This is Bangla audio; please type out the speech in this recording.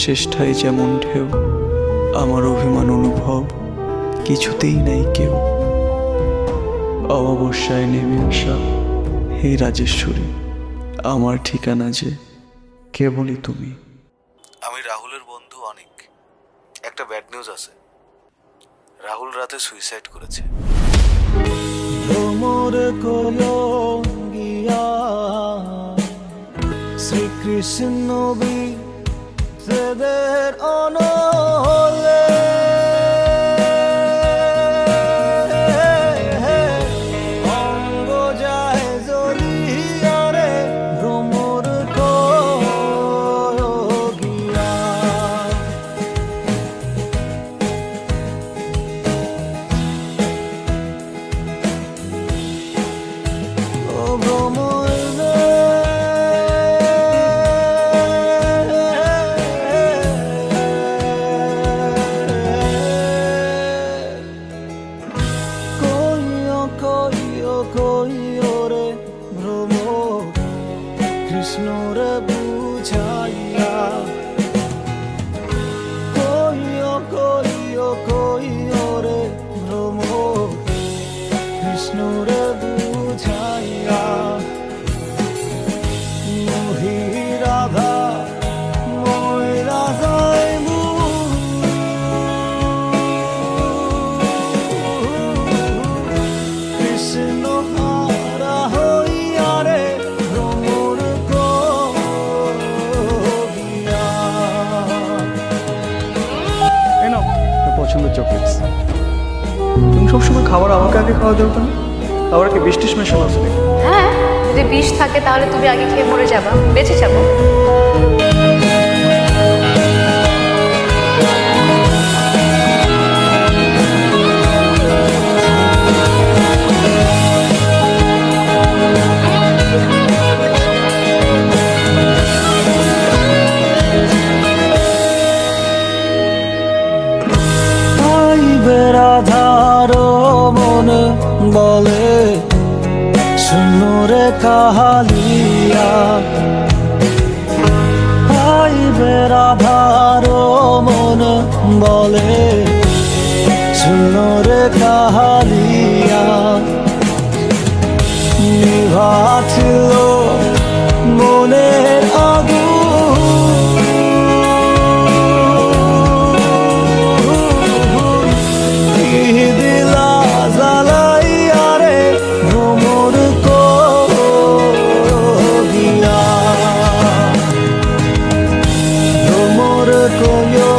শেষটাই যেমন ঢেউ, আমার অভিমান অনুভব কিছুতেই নাই কেউ। অমাবস্যায় নেমে আসা হে রাজেশ্বরী, আমার ঠিকানা যে কেবলই তুমি। আমি রাহুলের বন্ধু অনেক। একটা ব্যাড নিউজ আছে, রাহুল রাতে সুইসাইড করেছে। ভ্রমর কলঙ্গিয়া শ্রীকৃষ্ণ বিদের অনলে অঙ্গ যায় জ্বলিয়া রে ভ্রমর কলঙ্গিয়া। ও ভ্রমর রে কইও কইও কইও রে ভ্রমর কৃষ্ণ রে বুঝাইয়া। কইও কইও কইও রে ভ্রমর কৃষ্ণ রে বুঝাইয়া। মোহি রাধা মই রাধাই কৃষ্ণ হারা হইয়া রে ভ্রমর করিয়া। এই নাও আমার পছন্দের চকলেটস। তুমি সবসময় খাবার আমাকে আগে খাওয়া দাও কেন? খাবার কি বিষ টিস মেশানো আছে নাকি? হ্যাঁ, যদি বিষ থাকে তাহলে তুমি আগে খেয়ে মরে যাবা, বেঁচে যাবো। আইবে রাধার মনে বলে শুনো রে কাহালিয়া। আইবে রাধার মনে বলে শুনো রে কাহালিয়া। নিভাছিল মনের আগুন দিলা জ্বালাইয়া রে ভ্রমর করিয়া। ভ্রমর করিয়া